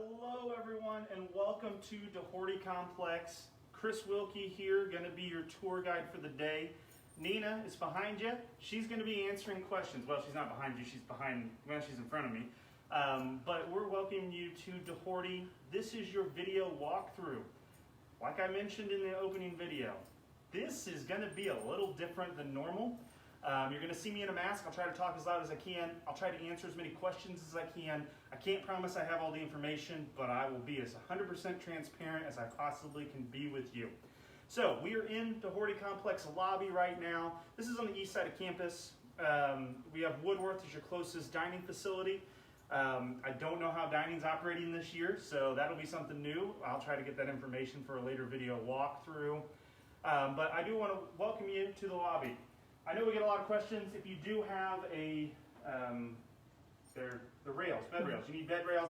Hello everyone and welcome to DeHority Complex. Chris Wilkie here, going to be your tour guide for the day. Nina is behind you. She's going to be answering questions. Well, she's not behind you, she's in front of me. But we're welcoming you to DeHority. This is your video walkthrough. Like I mentioned in the opening video, this is going to be a little different than normal. You're going to see me in a mask. I'll try to talk as loud as I can. I'll try to answer as many questions as I can. I can't promise I have all the information, but I will be as 100% transparent as I possibly can be with you. So we are in the DeHority Complex lobby right now. This is on the east side of campus. We have Woodworth as your closest dining facility. I don't know how dining's operating this year, so that'll be something new. I'll try to get that information for a later video walkthrough. But I do want to welcome you to the lobby. I know we get a lot of questions. If you do have the rails, bed rails, you need bed rails,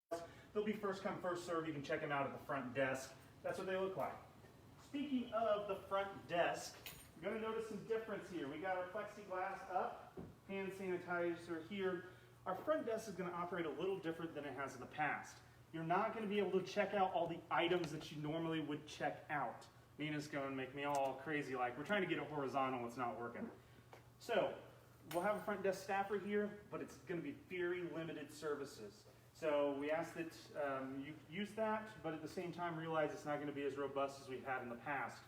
they'll be first come, first serve. You can check them out at the front desk. That's what they look like. Speaking of the front desk, you're going to notice some difference here. We got our plexiglass up, hand sanitizer here. Our front desk is going to operate a little different than it has in the past. You're not going to be able to check out all the items that you normally would check out. Nina's going to make me all crazy, like we're trying to get it horizontal, it's not working. So, we'll have a front desk staffer here, but it's going to be very limited services. So we ask that you use that, but at the same time realize it's not going to be as robust as we've had in the past.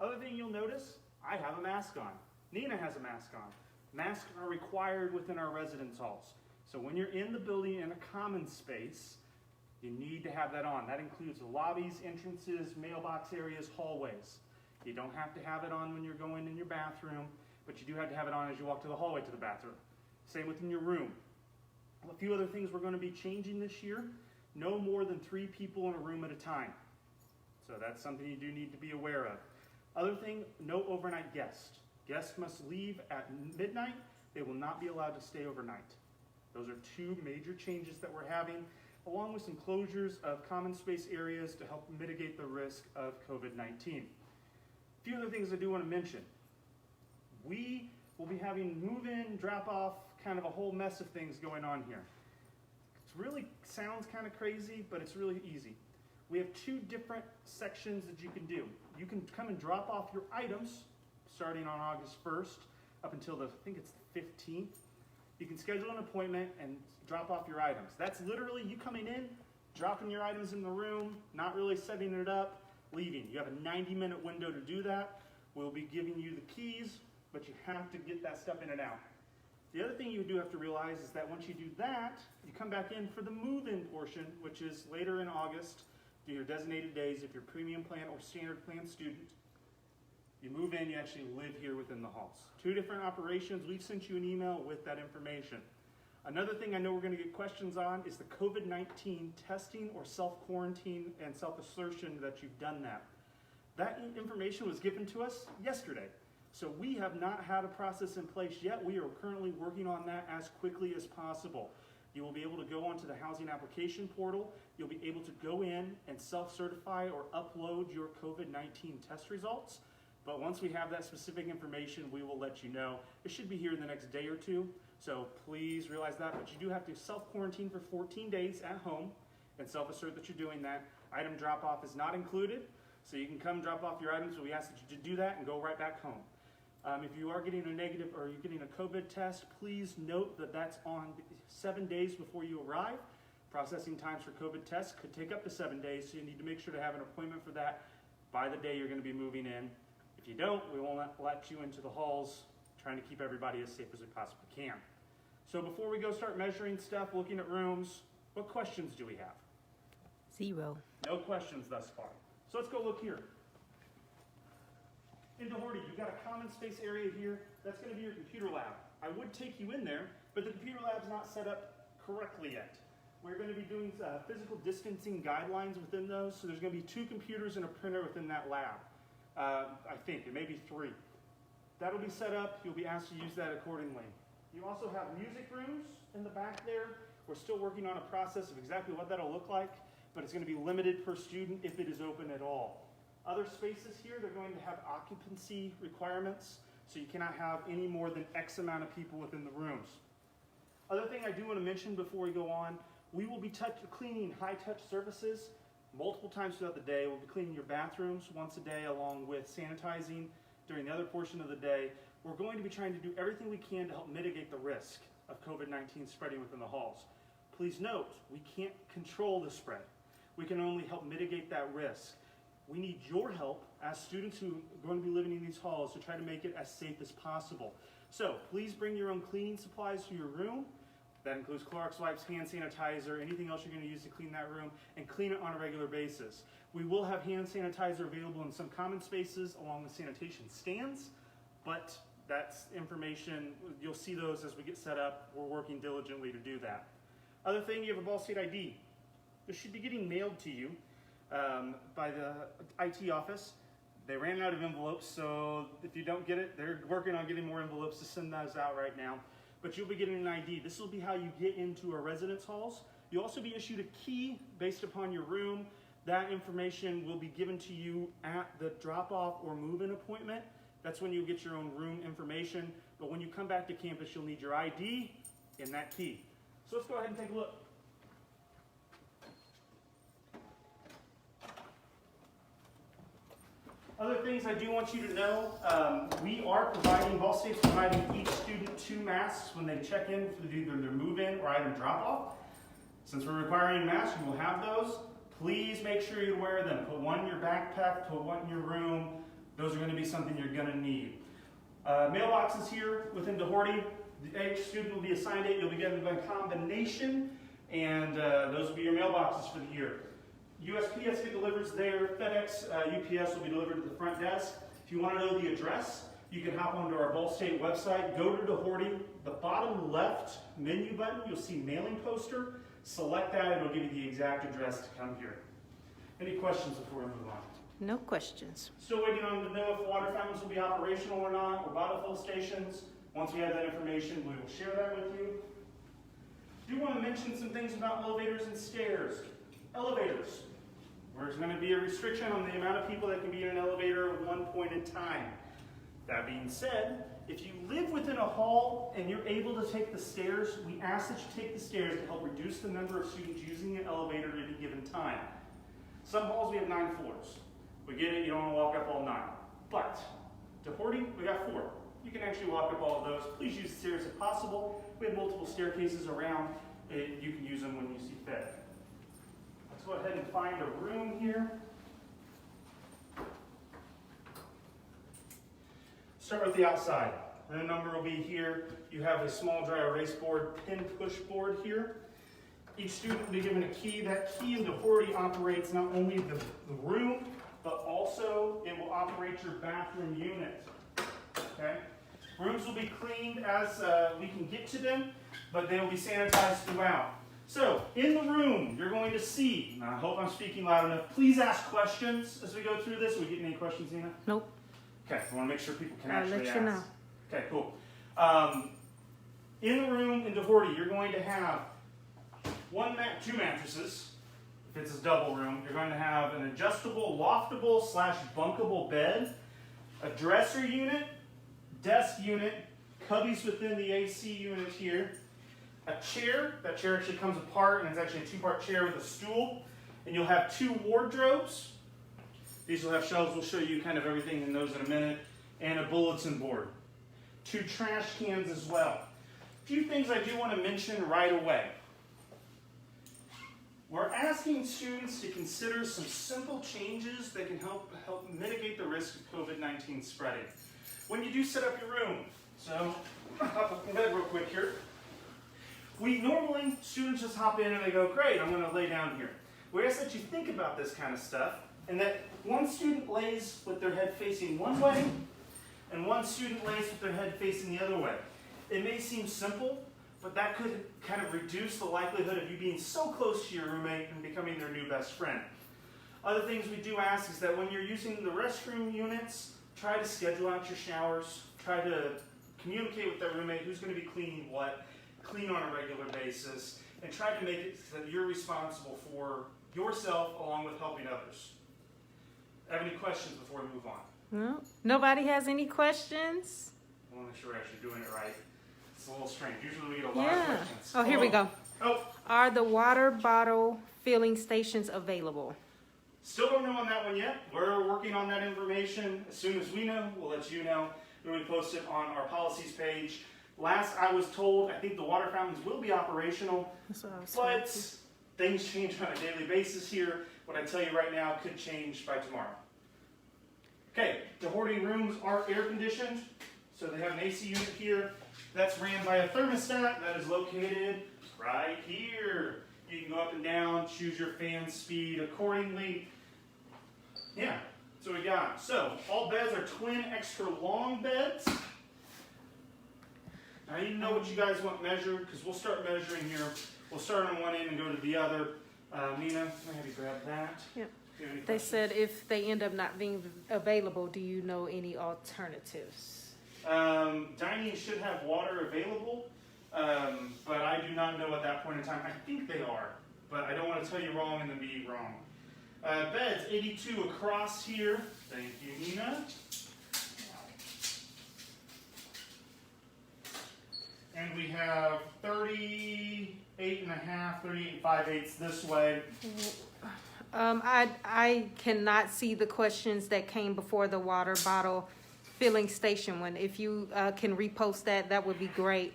Other thing you'll notice, I have a mask on. Nina has a mask on. Masks are required within our residence halls. So when you're in the building in a common space, you need to have that on. That includes lobbies, entrances, mailbox areas, hallways. You don't have to have it on when you're going in your bathroom, but you do have to have it on as you walk to the hallway to the bathroom. Same within your room. A few other things we're going to be changing this year. No more than 3 people in a room at a time. So that's something you do need to be aware of. Other thing, no overnight guests. Guests must leave at midnight. They will not be allowed to stay overnight. Those are 2 major changes that we're having, along with some closures of common space areas to help mitigate the risk of COVID-19. A few other things I do want to mention. We will be having move-in, drop-off, kind of a whole mess of things going on here. It really sounds kind of crazy, but it's really easy. We have 2 different sections that you can do. You can come and drop off your items starting on August 1st up until I think it's the 15th. You can schedule an appointment and drop off your items. That's literally you coming in, dropping your items in the room, not really setting it up, leaving. You have a 90-minute window to do that. We'll be giving you the keys, but you have to get that stuff in and out. The other thing you do have to realize is that once you do that, you come back in for the move-in portion, which is later in August, do your designated days if you're premium plan or standard plan student. You move in, you actually live here within the halls. 2 different operations. We've sent you an email with that information. Another thing I know we're going to get questions on is the COVID-19 testing or self-quarantine and self-assertion that you've done that. That information was given to us yesterday. So we have not had a process in place yet. We are currently working on that as quickly as possible. You will be able to go onto the housing application portal. You'll be able to go in and self-certify or upload your COVID-19 test results. But once we have that specific information, we will let you know. It should be here in the next day or 2. So please realize that. But you do have to self-quarantine for 14 days at home and self-assert that you're doing that. Item drop-off is not included. So you can come drop off your items, but we ask that you do that and go right back home. If you are getting a negative or you're getting a COVID test, please note that that's on 7 days before you arrive. Processing times for COVID tests could take up to 7 days, so you need to make sure to have an appointment for that by the day you're going to be moving in. If you don't, we won't let you into the halls, trying to keep everybody as safe as we possibly can. So before we go start measuring stuff, looking at rooms, what questions do we have? 0. No questions thus far. So let's go look here. In DeHority, you've got a common space area here. That's going to be your computer lab. I would take you in there, but the computer lab's not set up correctly yet. We're going to be doing physical distancing guidelines within those, so there's going to be 2 computers and a printer within that lab. I think, it may be 3. That'll be set up. You'll be asked to use that accordingly. You also have music rooms in the back there. We're still working on a process of exactly what that'll look like, but it's going to be limited per student if it is open at all. Other spaces here, they're going to have occupancy requirements, so you cannot have any more than X amount of people within the rooms. Other thing I do want to mention before we go on, We will be cleaning high-touch surfaces multiple times throughout the day. We'll be cleaning your bathrooms once a day along with sanitizing during the other portion of the day. We're going to be trying to do everything we can to help mitigate the risk of COVID-19 spreading within the halls. Please note, we can't control the spread. We can only help mitigate that risk. We need your help as students who are going to be living in these halls to try to make it as safe as possible. So please bring your own cleaning supplies to your room. That includes Clorox wipes, hand sanitizer, anything else you're going to use to clean that room, and clean it on a regular basis. We will have hand sanitizer available in some common spaces along with sanitation stands, but that's information, you'll see those as we get set up. We're working diligently to do that. Other thing, you have a Ball State ID. This should be getting mailed to you by the IT office. They ran out of envelopes, so if you don't get it, they're working on getting more envelopes to send those out right now. But you'll be getting an ID. This will be how you get into our residence halls. You'll also be issued a key based upon your room. That information will be given to you at the drop-off or move-in appointment. That's when you'll get your own room information. But when you come back to campus, you'll need your ID and that key. So let's go ahead and take a look. Other things I do want you to know, we are providing, Ball State's providing each student 2 masks when they check in for either their move-in or item drop-off. Since we're requiring masks, you will have those. Please make sure you wear them. Put one in your backpack, put one in your room. Those are going to be something you're going to need. Mailboxes here within DeHority. Each student will be assigned 8. You'll be getting a combination, and those will be your mailboxes for the year. USPS delivers there. FedEx, UPS will be delivered to the front desk. If you want to know the address, you can hop onto our Ball State website, go to DeHority. The bottom left menu button, you'll see mailing poster. Select that, it'll give you the exact address to come here. Any questions before we move on? No questions. Still waiting on to know if water fountains will be operational or not, or bottle fill stations. Once we have that information, we will share that with you. I do want to mention some things about elevators and stairs. Elevators. There's going to be a restriction on the amount of people that can be in an elevator at one point in time. That being said, if you live within a hall and you're able to take the stairs, we ask that you take the stairs to help reduce the number of students using an elevator at any given time. Some halls we have 9 floors. We get it, you don't want to walk up all 9. But DeHority, we got 4. You can actually walk up all of those. Please use the stairs if possible. We have multiple staircases around. You can use them when you see fit. Let's go ahead and find a room here. Start with the outside. The number will be here. You have a small dry erase board, pin push board here. Each student will be given a key. That key in DeHority operates not only the room, but also it will operate your bathroom unit. Okay? Rooms will be cleaned as we can get to them, but they will be sanitized throughout. So, in the room, you're going to see, and I hope I'm speaking loud enough, please ask questions as we go through this. Are we getting any questions, Nina? Nope. Okay, I want to make sure people can actually ask. I'll let you know. Okay, cool. In the room in DeHority, you're going to have 2 mattresses. If it's a double room, you're going to have an adjustable, loftable / bunkable bed, a dresser unit, desk unit, cubbies within the AC unit here, a chair. That chair actually comes apart, and it's actually a 2-part chair with a stool. And you'll have 2 wardrobes. These will have shelves. We'll show you kind of everything in those in a minute. And a bulletin board. 2 trash cans as well. A few things I do want to mention right away. We're asking students to consider some simple changes that can help mitigate the risk of COVID-19 spreading. When you do set up your room, so hop up in bed real quick here. Students just hop in and they go, great, I'm going to lay down here. We ask that you think about this kind of stuff, and that one student lays with their head facing one way, and one student lays with their head facing the other way. It may seem simple, but that could kind of reduce the likelihood of you being so close to your roommate and becoming their new best friend. Other things we do ask is that when you're using the restroom units, try to schedule out your showers, try to communicate with that roommate who's going to be cleaning what, clean on a regular basis, and try to make it so that you're responsible for yourself along with helping others. Have any questions before we move on? No. Nobody has any questions? I want to make sure we're actually doing it right. It's a little strange. Usually we get a lot of questions. Oh, here we go. Oh, Are the water bottle filling stations available? still don't know on that one yet. We're working on that information. As soon as we know, we'll let you know. We'll post it on our policies page. Last I was told, I think the water fountains will be operational, That's what I was but told. things change on a daily basis here. What I tell you right now could change by tomorrow. Okay, DeHority rooms are air conditioned, so they have an AC unit here. That's ran by a thermostat that is located right here. You can go up and down, choose your fan speed accordingly. Yeah, that's what we got. So, all beds are twin extra long beds. I need to know what you guys want measured, because we'll start measuring here. We'll start on one end and go to the other. Nina, can I have you grab that? Yep. Do you have any They questions? said if they end up not being available, do you know any alternatives? Dining should have water available, but I do not know at that point in time. I think they are, but I don't want to tell you wrong and then be wrong. Beds, 82 across here. Thank you, Nina. And we have 38 and a half, 38 and 5/8 this way. I cannot see the questions that came before the water bottle filling station one. If you can repost that, that would be great.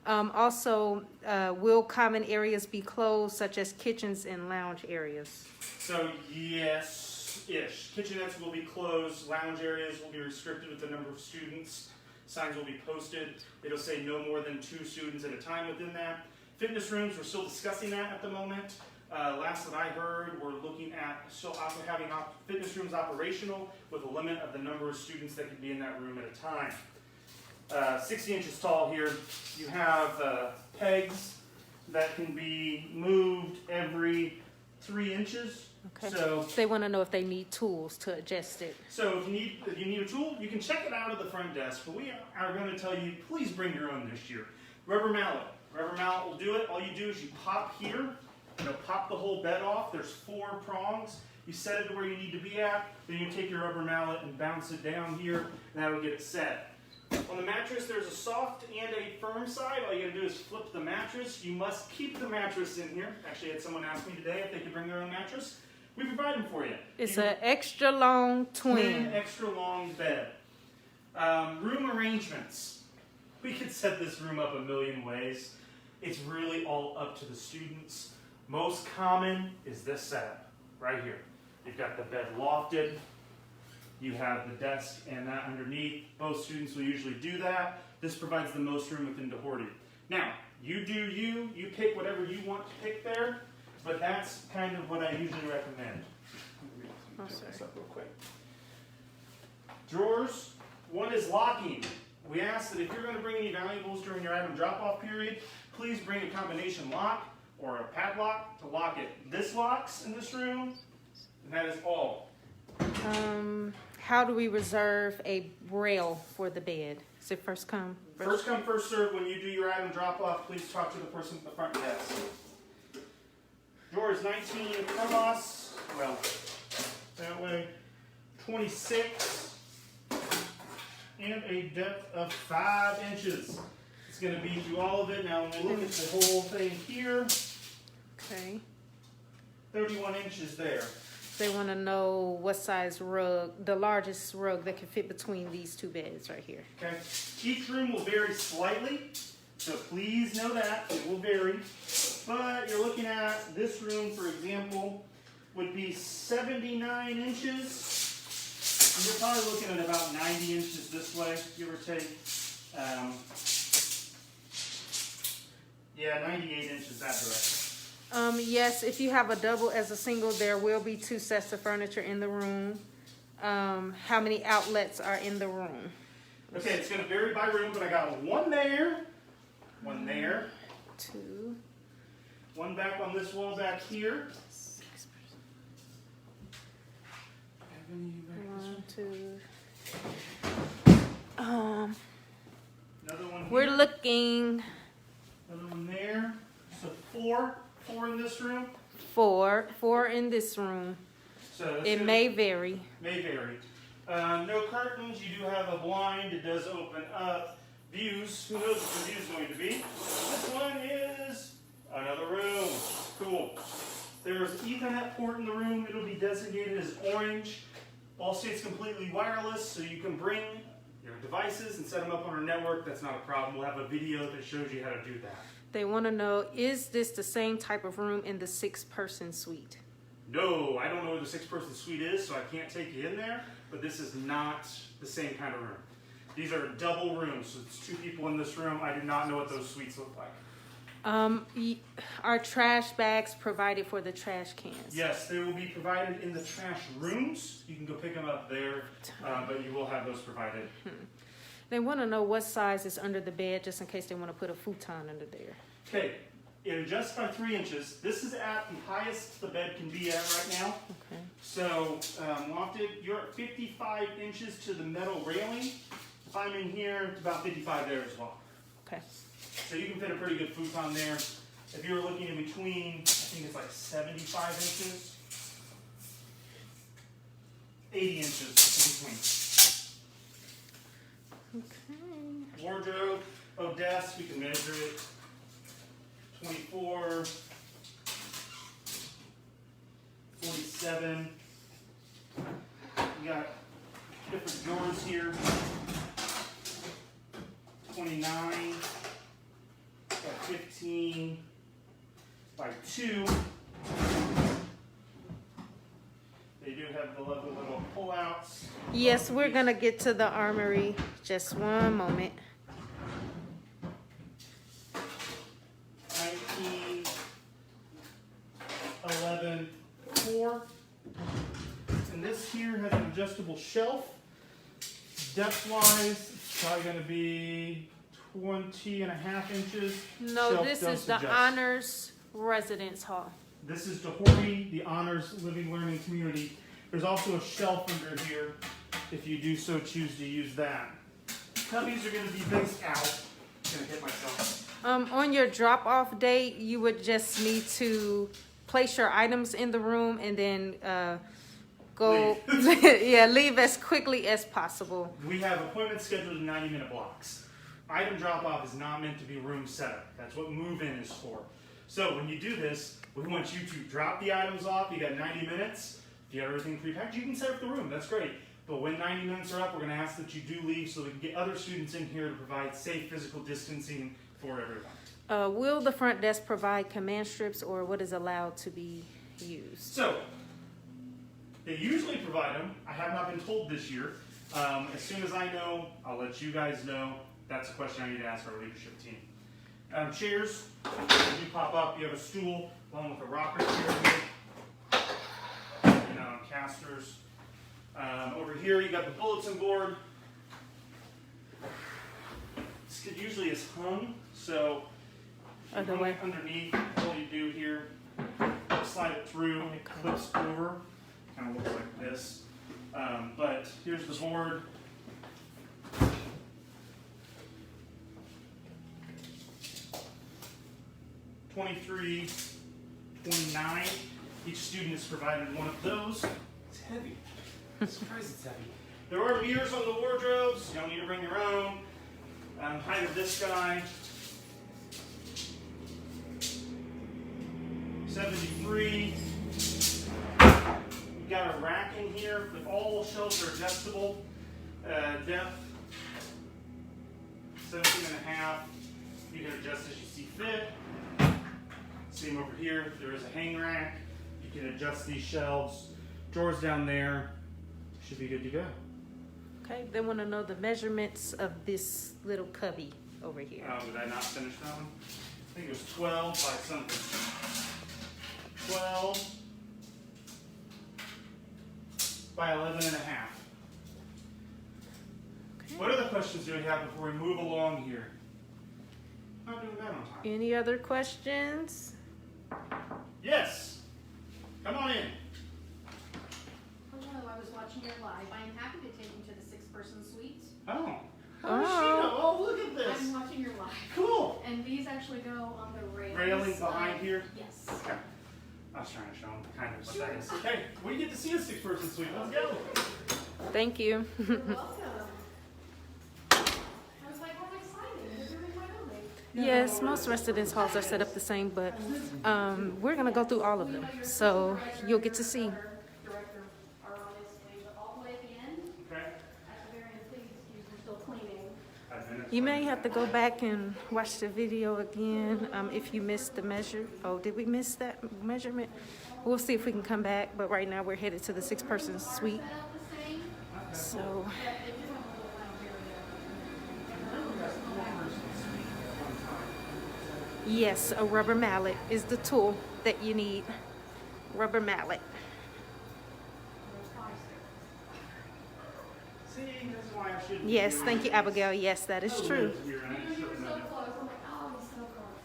Also, will common areas be closed, such as kitchens and lounge areas? So yes-ish. Kitchenettes will be closed. Lounge areas will be restricted with the number of students. Signs will be posted. It'll say no more than 2 students at a time within that. Fitness rooms, we're still discussing that at the moment. Last that I heard, we're looking at still having fitness rooms operational with a limit of the number of students that can be in that room at a time. 60 inches tall here. You have pegs that can be moved every 3 inches. Okay. So They want to know if they need tools to adjust it. So if you need a tool, you can check it out at the front desk, but we are going to tell you, please bring your own this year. Rubber mallet. Rubber mallet will do it. All you do is you pop here, pop the whole bed off. There's 4 prongs. You set it to where you need to be at, then you take your rubber mallet and bounce it down here, and that'll get it set. On the mattress, there's a soft and a firm side. All you gotta do is flip the mattress. You must keep the mattress in here. Actually, I had someone ask me today if they could bring their own mattress. We provide them for you. It's an extra long twin. Extra long bed. Room arrangements. We could set this room up a million ways. It's really all up to the students. Most common is this setup right here. You've got the bed lofted. You have the desk and that underneath. Both students will usually do that. This provides the most room within DeHority. Now, you do you. You pick whatever you want to pick there. But that's kind of what I usually recommend. Let me turn this up real quick. Drawers. One is locking. We ask that if you're going to bring any valuables during your item drop-off period, please bring a combination lock or a padlock to lock it. This locks in this room, and that is all. How do we reserve a rail for the bed? Is it first come? First come, first serve. When you do your item drop-off, please talk to the person at the front desk. Drawers 19 across, well, that way, 26, and a depth of 5 inches. It's going to be through all of it. Now, when we look at the whole thing here, Okay. 31 inches there. They want to know what size rug, the largest rug that can fit between these 2 beds right here. Okay. Each room will vary slightly, so please know that it will vary. But you're looking at this room, for example, would be 79 inches. And you're probably looking at about 90 inches this way, give or take. Yeah, 98 inches that direction. Yes, if you have a double as a single, there will be 2 sets of furniture in the room. How many outlets are in the room? Okay, it's going to vary by room, but I got one there, 2. one back on this wall back here. 6. Have any back this 1, way? 2. Another one here. We're looking Another one there. So 4 in this room. 4 in this room. So that's It gonna- may vary. May vary. No curtains. You do have a blind. It does open up. Views. Who knows what the view is going to be? This one is Another room. Cool. There's Ethernet port in the room. It'll be designated as orange. All states completely wireless, so you can bring your devices and set them up on our network. That's not a problem. We'll have a video that shows you how to do that. They want to know, is this the same type of room in the 6-person suite? No, I don't know where the 6-person suite is, so I can't take you in there, but this is not the same kind of room. These are double rooms, so it's 2 people in this room. I do not know what those suites look like. Are trash bags provided for the trash cans? Yes, they will be provided in the trash rooms. You can go pick them up there, but you will have those provided. They want to know what size is under the bed, just in case they want to put a futon under there. Okay, it adjusts by 3 inches. This is at the highest the bed can be at right now. Okay. So, lofted, you're at 55 inches to the metal railing. If I'm in here, it's about 55 there as well. Okay. So you can fit a pretty good futon there. If you're looking in between, I think it's like 75 inches, 80 inches in between. Okay. Wardrobe, desk, we can measure it. 24, 47. We got different drawers here. 29. Got 15 by 2. They do have the lovely little pullouts. Yes, we're going to get to the armory. Just one moment. 19, 11, 4. And this here has an adjustable shelf. Depth-wise, it's probably going to be 20.5 inches. No, Shelf this does is the adjust. Honors Residence Hall. This is DeHority, the Honors Living Learning Community. There's also a shelf under here if you do so choose to use that. Cubbies are going to be based out. I'm going to hit myself. On your drop-off date, you would just need to place your items in the room and then go, leave as quickly as possible. We have appointments scheduled in 90-minute blocks. Item drop-off is not meant to be room setup. That's what move-in is for. So when you do this, we want you to drop the items off. You got 90 minutes. If you have everything prepackaged, you can set up the room. That's great. But when 90 minutes are up, we're going to ask that you do leave so we can get other students in here to provide safe physical distancing for everyone. Will the front desk provide command strips, or what is allowed to be used? So, they usually provide them. I have not been told this year. As soon as I know, I'll let you guys know. That's a question I need to ask our leadership team. Chairs, as you pop up, you have a stool along with a rocker chair here. And casters. Over here, you got the bulletin board. This usually is hung, so Other way. underneath, all you do here, slide it through, it clips over. Kind of looks like this. But here's the board. $23, $29. Each student is provided one of those. It's heavy. I'm surprised it's heavy. There are mirrors on the wardrobes. You don't need to bring your own. Height of this guy. 73. We've got a rack in here. With all shelves are adjustable. Depth 17.5. You can adjust as you see fit. Same over here. There is a hang rack. You can adjust these shelves. Drawers down there. Should be good to go. Okay, they want to know the measurements of this little cubby over here. Did I not finish that one? I think it was 12 by something. 12 by 11 and a half. Okay. What other questions do we have before we move along here? Not doing that on time. Any other questions? Yes. Come on in. Hello, I was watching your live. I am happy to take you to the 6-person suite. Oh. How does she know? Oh, look at this. I'm watching your live. Cool. And these actually go on the rails. Railing behind here? Yes. Okay. I was trying to show them kind of what that is. Okay, we get to see a 6-person suite. Let's go. Thank you. You're welcome. I was like, oh, I'm excited. You're doing my building. Yes, most residence halls are set up the same, but we're gonna go through all of them, so you'll get to see. Director are obviously, but all the way at the end, Okay. at the very end, please excuse, we're still cleaning. You may have to go back and watch the video again if you missed the measure. Oh, did we miss that measurement? We'll see if we can come back, but right now we're headed to the 6-person suite. Set up the same, So, but if you want to go around here, yes, a rubber mallet is the tool that you need. Rubber mallet. there's 5 stairs. See, that's why I shouldn't. Yes, thank you, Abigail. Yes, that is true. You were so close, I'm like, oh, he's so close.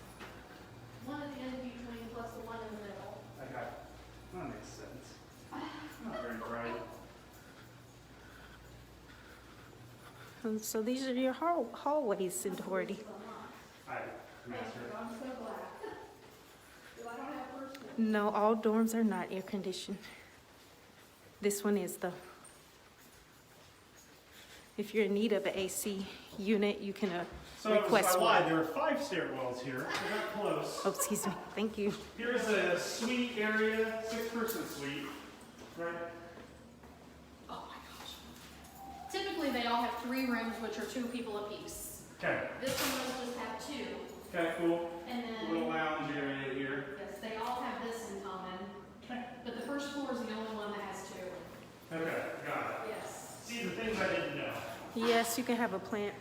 One at the end of each wing plus the one in the middle. Okay, that makes sense. Not very bright. And so these are your hallways in DeHority. Hi, Master. I'm so glad. Well, I don't have first one. No, all dorms are not air conditioned. This one is though. If you're in need of an AC unit, you can So request I one. lied, there are 5 stairwells here. We're not close. Oh, excuse me. Thank you. Here's a suite area, 6-person suite. Right. Oh my gosh. Typically, they all have 3 rooms, which are 2 people apiece. Okay. This one does just have 2, Okay, cool. and Little then, lounge area here. yes, they all have this in common. Okay. But the first floor is the only one that has 2. Okay, got it. Yes. See, the things I didn't know. Yes, you can have a plant.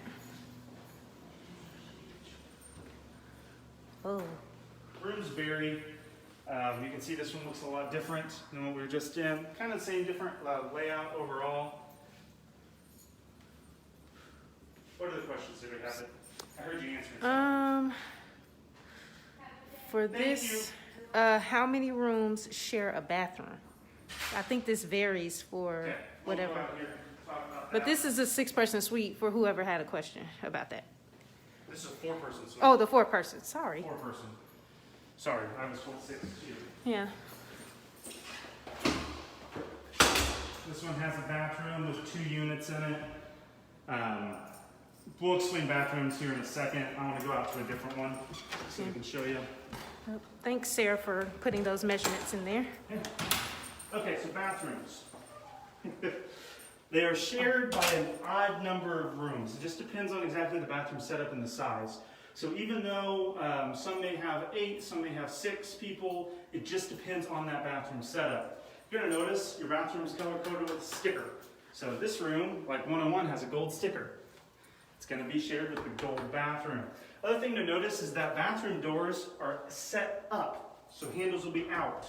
Oh, Rooms vary. You can see this one looks a lot different than what we were just in. Kind of the same different layout overall. What other questions did we have? I heard you answer. For Thank this, how many rooms share a bathroom? I think this varies for Okay, we'll go whatever. out here and talk about But that. this is a 6-person suite for whoever had a question about that. This is a 4-person suite. Oh, the 4-person, sorry. 4-person. Sorry, I was told 6 too. Yeah. This one has a bathroom with 2 units in it. We'll explain bathrooms here in a second. I want to go out to a different one so we can show you. Thanks, Sarah, for putting those measurements in there. Okay, so bathrooms. They are shared by an odd number of rooms. It just depends on exactly the bathroom setup and the size. So even though some may have 8, some may have 6 people, it just depends on that bathroom setup. You're gonna notice your bathroom is color coded with a sticker. So this room, like 101, has a gold sticker. It's gonna be shared with the gold bathroom. Other thing to notice is that bathroom doors are set up, so handles will be out.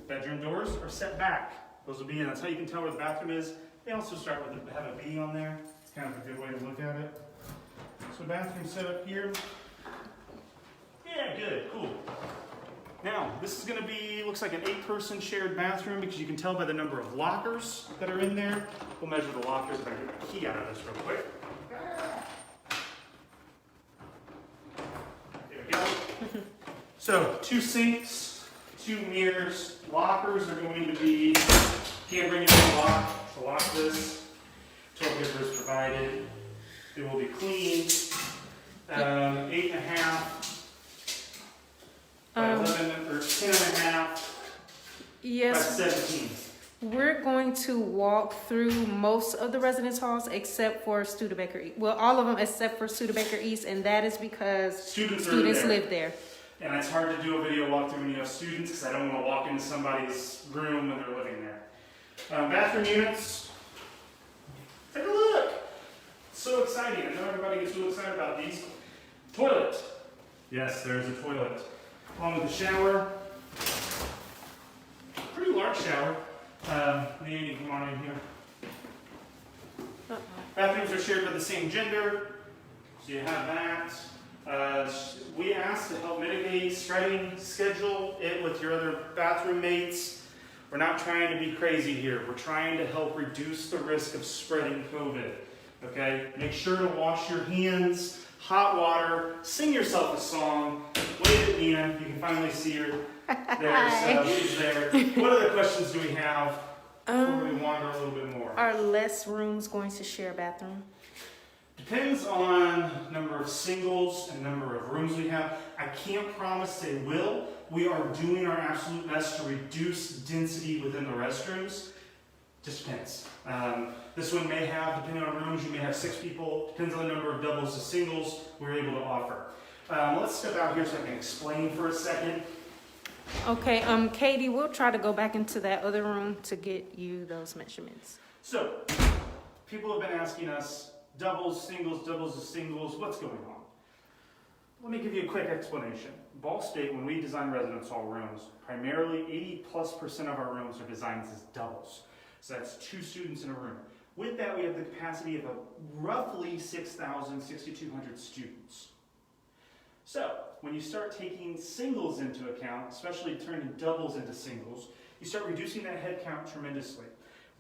Bedroom doors are set back. Those will be in. That's how you can tell where the bathroom is. They also start with have a B on there. It's kind of a good way to look at it. So bathroom set up here. Yeah, good, cool. Now, this is gonna be, looks like an 8-person shared bathroom because you can tell by the number of lockers that are in there. We'll measure the lockers if I get the key out of this real quick. There we go. So, 2 sinks, 2 mirrors, lockers are going to be, can't bring it in a lock to lock this. Toilet paper is provided. It will be cleaned. 8.5 by 11 or 10.5 by Yes, 17. we're going to walk through most of the residence halls except for Studebaker East. Well, all of them except for Studebaker East, and that is because Students students are there. live there. And it's hard to do a video walkthrough when you have students because I don't want to walk into somebody's room when they're living there. Bathroom units. Take a look. So exciting. I know everybody gets really excited about these. Toilet. Yes, there's a toilet. Along with the shower. Pretty large shower. Nanny, come on in here. Bathrooms are shared by the same gender. So you have that. We asked to help mitigate spreading, schedule it with your other bathroom mates. We're not trying to be crazy here. We're trying to help reduce the risk of spreading COVID. Okay? Make sure to wash your hands, hot water, sing yourself a song, wave at Nina. You can finally see her. She's there. What other questions do we have? Before we wander a little bit more. Are less rooms going to share a bathroom? Depends on number of singles and number of rooms we have. I can't promise they will. We are doing our absolute best to reduce density within the restrooms. Just depends. This one may have, depending on rooms, you may have 6 people. Depends on the number of doubles to singles we're able to offer. Let's step out here so I can explain for a second. Okay, Katie, we'll try to go back into that other room to get you those measurements. So, people have been asking us, doubles to singles, what's going on? Let me give you a quick explanation. Ball State, when we design residence hall rooms, primarily 80+% of our rooms are designed as doubles. So that's 2 students in a room. With that, we have the capacity of roughly 6,200 students. So, when you start taking singles into account, especially turning doubles into singles, you start reducing that head count tremendously.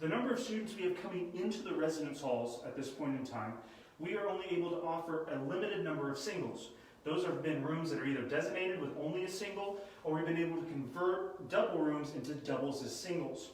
The number of students we have coming into the residence halls at this point in time, we are only able to offer a limited number of singles. Those have been rooms that are either designated with only a single, or we've been able to convert double rooms into doubles as singles.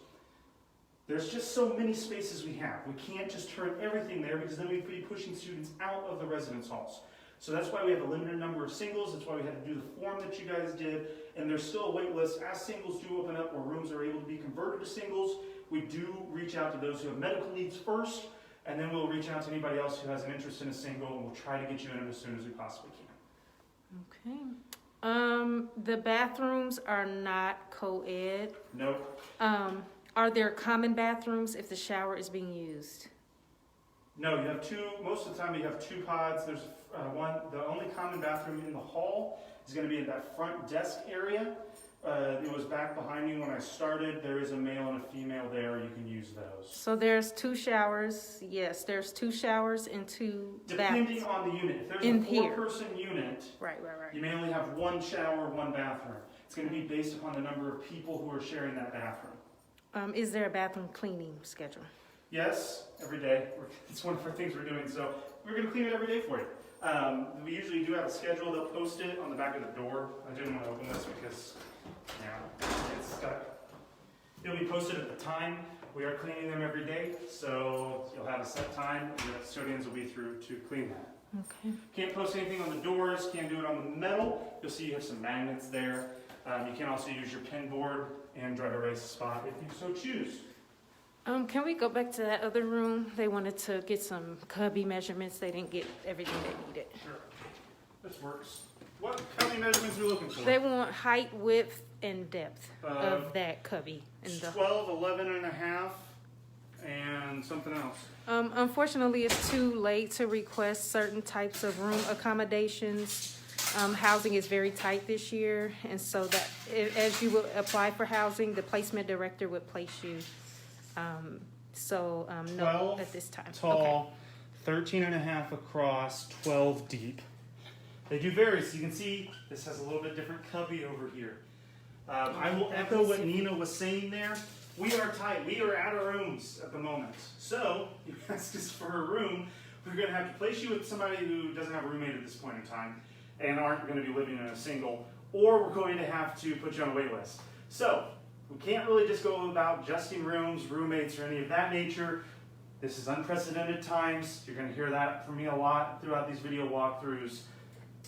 There's just so many spaces we have. We can't just turn everything there because then we'd be pushing students out of the residence halls. So that's why we have a limited number of singles. That's why we had to do the form that you guys did. And there's still a wait list. As singles do open up or rooms are able to be converted to singles, we do reach out to those who have medical needs first, and then we'll reach out to anybody else who has an interest in a single, and we'll try to get you in as soon as we possibly can. Okay. The bathrooms are not co-ed. Nope. Are there common bathrooms if the shower is being used? No, you have 2, most of the time you have 2 pods. There's one, the only common bathroom in the hall is going to be in that front desk area. It was back behind you when I started. There is a male and a female there. You can use those. So there's 2 showers. Yes, there's 2 showers and 2 baths. Depending on the unit. If there's in a 4-person unit, Right. you may only have 1 shower, 1 bathroom. It's going to be based upon the number of people who are sharing that bathroom. Is there a bathroom cleaning schedule? Yes, every day. It's one of the things we're doing. So we're going to clean it every day for you. We usually do have a schedule. They'll post it on the back of the door. I didn't want to open this because, it's stuck. It'll be posted at the time. We are cleaning them every day, so you'll have a set time, and the custodians will be through to clean that. Okay. Can't post anything on the doors. Can't do it on the metal. You'll see you have some magnets there. You can also use your pin board and dry erase spot if you so choose. Can we go back to that other room? They wanted to get some cubby measurements. They didn't get everything they needed. Sure. This works. How many measurements are we looking for? They want height, width, and depth of that cubby. And 12, 11 and a half, and something else. Unfortunately, it's too late to request certain types of room accommodations. Housing is very tight this year, and so that as you will apply for housing, the placement director would place you. No, at this time. Tall, 13 and a half across, 12 deep. They do vary, so you can see this has a little bit different cubby over here. I will echo what Nina was saying there. We are tight. We are out of rooms at the moment. So, you ask us for a room, we're going to have to place you with somebody who doesn't have a roommate at this point in time and aren't going to be living in a single, or we're going to have to put you on a wait list. So, we can't really just go about adjusting rooms, roommates, or any of that nature. This is unprecedented times. You're going to hear that from me a lot throughout these video walkthroughs.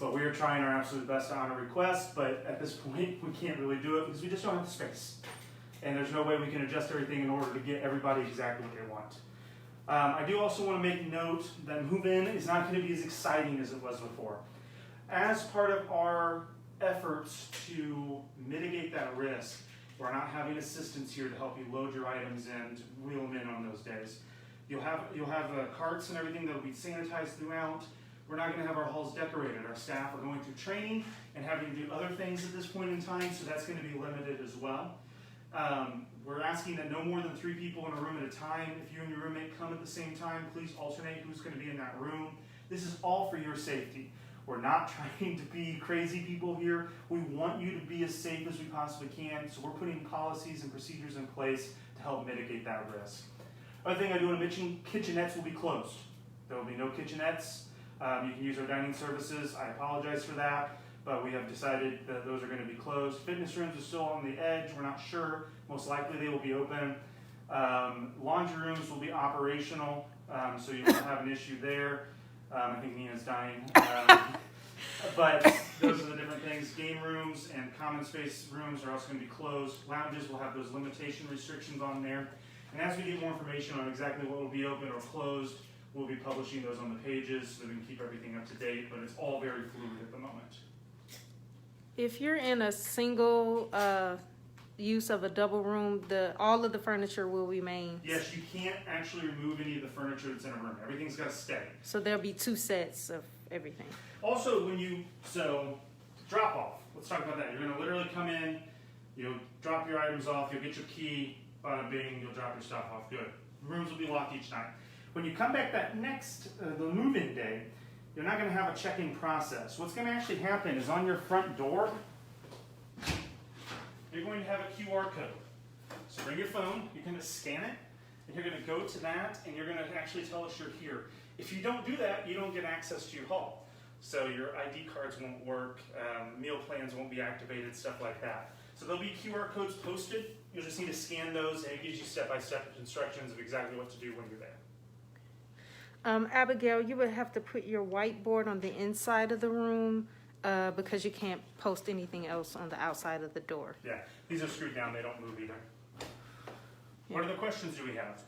But we are trying our absolute best to honor requests, but at this point, we can't really do it because we just don't have the space. And there's no way we can adjust everything in order to get everybody exactly what they want. I do also want to make note that move-in is not going to be as exciting as it was before. As part of our efforts to mitigate that risk, we're not having assistants here to help you load your items in, to wheel them in on those days. You'll have carts and everything that will be sanitized throughout. We're not going to have our halls decorated. Our staff are going through training and having to do other things at this point in time, so that's going to be limited as well. We're asking that no more than 3 people in a room at a time. If you and your roommate come at the same time, please alternate who's going to be in that room. This is all for your safety. We're not trying to be crazy people here. We want you to be as safe as we possibly can, so we're putting policies and procedures in place to help mitigate that risk. Other thing I do want to mention, kitchenettes will be closed. There will be no kitchenettes. You can use our dining services. I apologize for that, but we have decided that those are going to be closed. Fitness rooms are still on the edge. We're not sure. Most likely they will be open. Laundry rooms will be operational, so you won't have an issue there. I think Nina's dying. But those are the different things. Game rooms and common space rooms are also going to be closed. Lounges will have those limitation restrictions on there. And as we get more information on exactly what will be open or closed, we'll be publishing those on the pages so we can keep everything up to date, but it's all very fluid at the moment. If you're in a single use of a double room, all of the furniture will remain. Yes, you can't actually remove any of the furniture that's in a room. Everything's got to stay. So there'll be 2 sets of everything. Also, drop off. Let's talk about that. You're going to literally come in, you'll drop your items off, you'll get your key, bada bing, you'll drop your stuff off. Good. Rooms will be locked each night. When you come back that the move-in day, you're not going to have a check-in process. What's going to actually happen is on your front door, you're going to have a QR code. So bring your phone, you're going to scan it, and you're going to go to that, and you're going to actually tell us you're here. If you don't do that, you don't get access to your hall. So your ID cards won't work, meal plans won't be activated, stuff like that. So there'll be QR codes posted. You'll just need to scan those, and it gives you step-by-step instructions of exactly what to do when you're there. Abigail, you would have to put your whiteboard on the inside of the room because you can't post anything else on the outside of the door. Yeah, these are screwed down. They don't move either. What other questions do we have?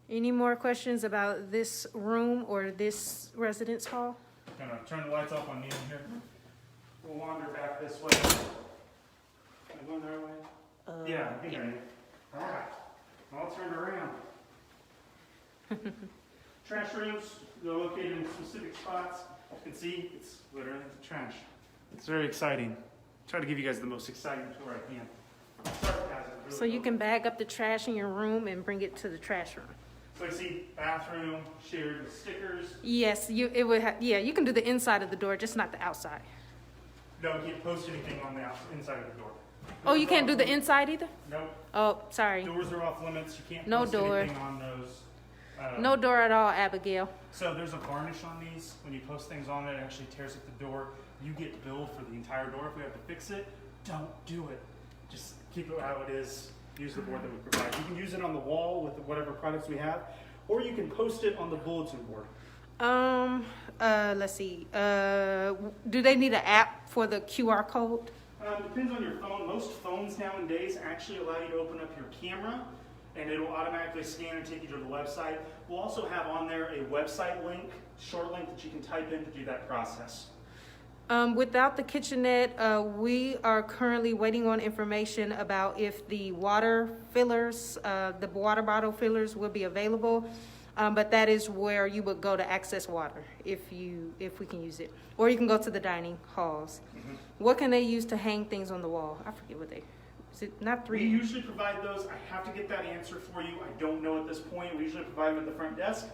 Any more questions about this room or this residence hall? I'm going to turn the lights off on Nina here. We'll wander back this way. Am I going the right way? Yeah, I think I am. All right. All turned around. Trash rooms, they're located in specific spots. You can see it's literally the trash. It's very exciting. Try to give you guys the most exciting tour I can. Sorry, guys, So you can bag up the trash in your room and bring it to the trash room. So I see bathroom shared with stickers. Yes, you can do the inside of the door, just not the outside. No, you can't post anything on the inside of the door. Oh, you can't do the inside either? Nope. Oh, sorry. Doors are off limits. You can't No post door. anything on those. No door at all, Abigail. So there's a varnish on these. When you post things on it actually tears up the door. You get billed for the entire door. If we have to fix it, don't do it. Just keep it how it is. Use the board that we provide. You can use it on the wall with whatever products we have, or you can post it on the bulletin board. Let's see. Do they need an app for the QR code? Depends on your phone. Most phones nowadays actually allow you to open up your camera, and it'll automatically scan and take you to the website. We'll also have on there a website link, short link that you can type in to do that process. Without the kitchenette, we are currently waiting on information about if the water fillers, the water bottle fillers will be available. But that is where you would go to access water if we can use it. Or you can go to the dining halls. Mm-hmm. What can they use to hang things on the wall? I forget what is it not 3? We usually provide those. I have to get that answer for you. I don't know at this point. We usually provide them at the front desk.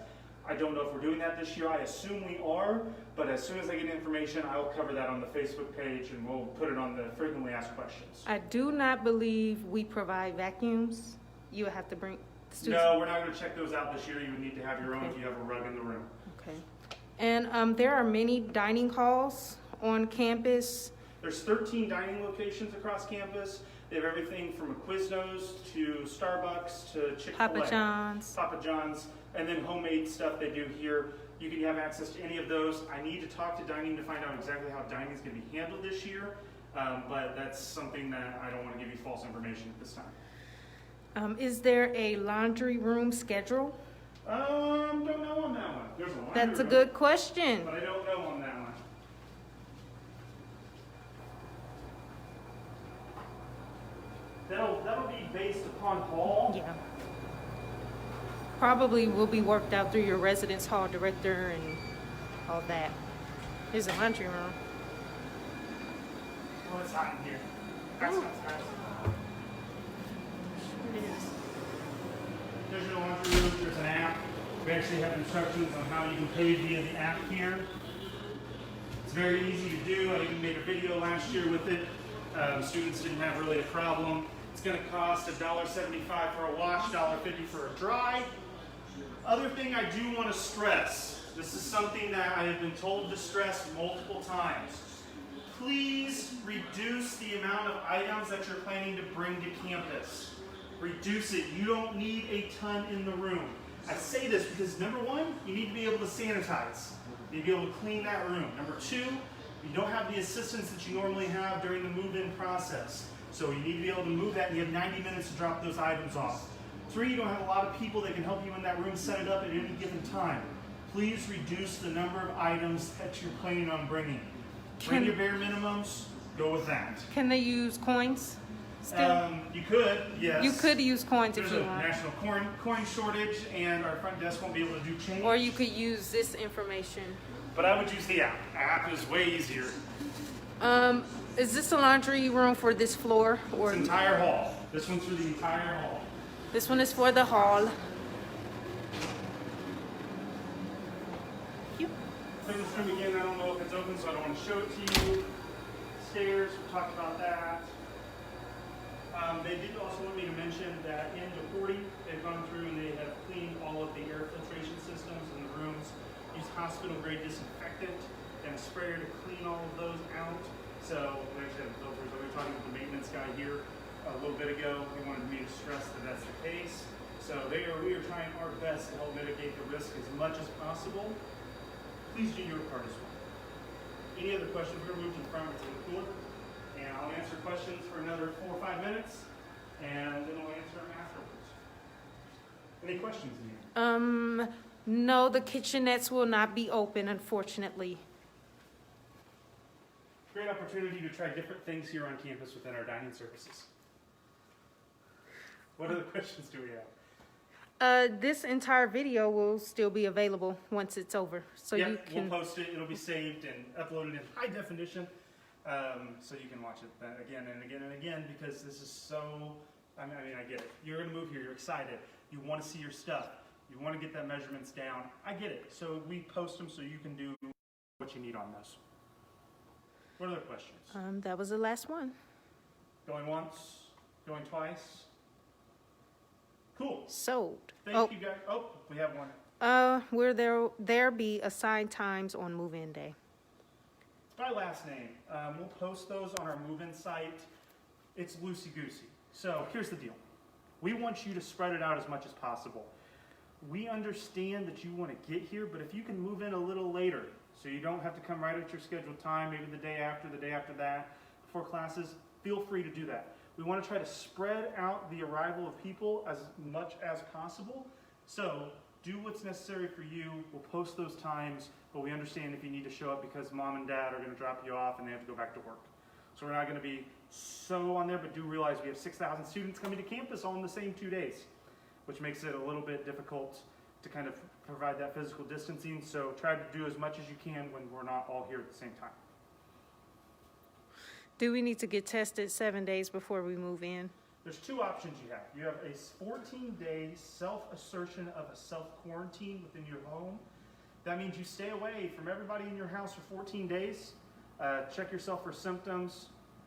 I don't know if we're doing that this year. I assume we are, but as soon as I get information, I'll cover that on the Facebook page and we'll put it on the frequently asked questions. I do not believe we provide vacuums. You would have to bring students. No, we're not going to check those out this year. You would need to have your own if you have a rug in the room. Okay. And there are many dining halls on campus. There's 13 dining locations across campus. They have everything from a Quiznos to Starbucks to Chick-fil-A. Papa John's. And then homemade stuff they do here. You can have access to any of those. I need to talk to dining to find out exactly how dining is going to be handled this year. But that's something that I don't want to give you false information at this time. Is there a laundry room schedule? Don't know on that one. There's a laundry That's a room, good question. but I don't know on that one. That'll be based upon hall. Yeah. Probably will be worked out through your residence hall director and all that. Here's a laundry room. Oh, it's hot in here. That's not nice. It is. There's your laundry room. There's an app. We actually have instructions on how you can pay via the app here. It's very easy to do. I even made a video last year with it. Students didn't have really a problem. It's going to cost $1.75 for a wash, $1.50 for a dry. Other thing I do want to stress, this is something that I have been told to stress multiple times. Please reduce the amount of items that you're planning to bring to campus. Reduce it. You don't need a ton in the room. I say this because number one, you need to be able to sanitize. You need to be able to clean that room. Number two, you don't have the assistance that you normally have during the move-in process. So you need to be able to move that, and you have 90 minutes to drop those items off. Three, you don't have a lot of people that can help you in that room set it up at any given time. Please reduce the number of items that you're planning on bringing. Bring your bare minimums, go with that. Can they use coins still? You could, yes. You could use coins if There's you a want. national coin shortage, and our front desk won't be able to do change. Or you could use this information. But I would use the app. App is way easier. Is this a laundry room for this floor? Or It's entire hall. This one's for the entire hall. this one is for the hall? Fitness room again, I don't know if it's open, so I don't want to show it to you. Stairs, we talked about that. They did also want me to mention that in DeHority, they've gone through and they have cleaned all of the air filtration systems in the rooms, used hospital-grade disinfectant and a sprayer to clean all of those out. So, we actually have filters. We were talking with the maintenance guy here a little bit ago. He wanted me to stress that that's the case. So we are trying our best to help mitigate the risk as much as possible. Please do your part as well. Any other questions? We're going to move to the front to the cooler, and I'll answer questions for another 4 or 5 minutes, and then we'll answer them afterwards. Any questions, Ian? No, the kitchenettes will not be open, unfortunately. Great opportunity to try different things here on campus within our dining services. What other questions do we have? This entire video will still be available once it's over. So you Yep, can. we'll post it. It'll be saved and uploaded in high definition, so you can watch it again and again and again, because this is so, I mean, I get it. You're going to move here. You're excited. You want to see your stuff. You want to get that measurements down. I get it. So we post them so you can do what you need on those. What other questions? That was the last one. Going once? Going twice? Cool. Sold. Thank you guys. Oh, we have one. Will there be assigned times on move-in day? By last name. We'll post those on our move-in site. It's loosey-goosey. So here's the deal. We want you to spread it out as much as possible. We understand that you want to get here, but if you can move in a little later, so you don't have to come right at your scheduled time, maybe the day after that, before classes, feel free to do that. We want to try to spread out the arrival of people as much as possible. So do what's necessary for you. We'll post those times, but we understand if you need to show up because mom and dad are going to drop you off and they have to go back to work. So we're not going to be so on there, but do realize we have 6,000 students coming to campus all in the same 2 days, which makes it a little bit difficult to kind of provide that physical distancing. So try to do as much as you can when we're not all here at the same time. Do we need to get tested 7 days before we move in? There's two options you have. You have a 14-day self-assertion of a self-quarantine within your home. That means you stay away from everybody in your house for 14 days. Check yourself for symptoms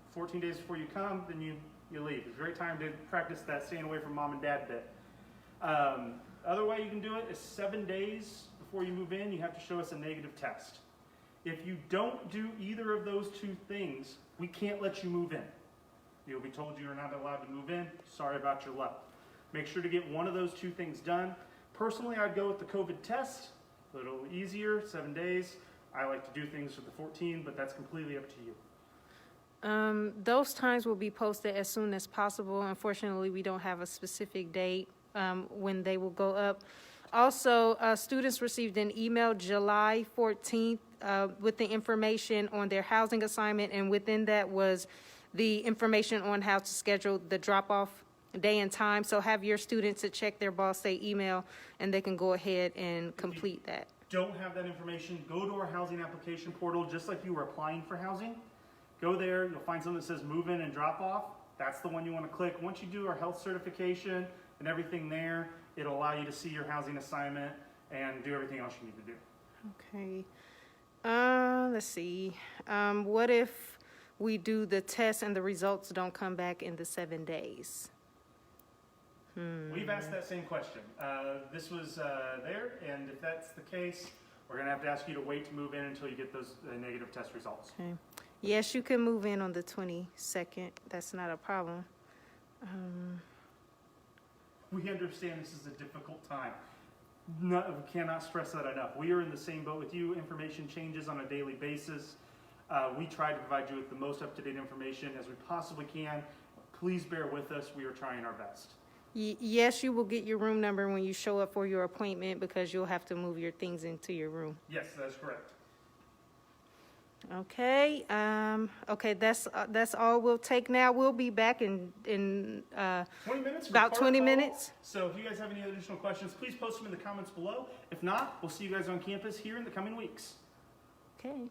14 days before you come, then you leave. It's a great time to practice that staying away from mom and dad bit. Other way you can do it is 7 days before you move in, you have to show us a negative test. If you don't do either of those two things, we can't let you move in. You'll be told you're not allowed to move in. Sorry about your luck. Make sure to get one of those two things done. Personally, I'd go with the COVID test. A little easier, 7 days. I like to do things with the 14, but that's completely up to you. Those times will be posted as soon as possible. Unfortunately, we don't have a specific date when they will go up. Also, students received an email July 14th with the information on their housing assignment, and within that was the information on how to schedule the drop-off day and time. So have your students to check their Ball State email, and they can go ahead and complete that. Don't have that information, go to our housing application portal just like you were applying for housing. Go there, you'll find something that says move in and drop off. That's the one you want to click. Once you do our health certification and everything there, it'll allow you to see your housing assignment and do everything else you need to do. Okay. Let's see. What if we do the test and the results don't come back in the 7 days? We've asked that same question. This was there, and if that's the case, we're going to have to ask you to wait to move in until you get those negative test results. Okay. Yes, you can move in on the 22nd. That's not a problem. We understand this is a difficult time. No, we cannot stress that enough. We are in the same boat with you. Information changes on a daily basis. We try to provide you with the most up-to-date information as we possibly can. Please bear with us. We are trying our best. Yes, you will get your room number when you show up for your appointment because you'll have to move your things into your room. Yes, that's correct. Okay, okay, that's all we'll take now. We'll be back in 20 minutes? about for 20 call. minutes. So if you guys have any additional questions, please post them in the comments below. If not, we'll see you guys on campus here in the coming weeks. Okay.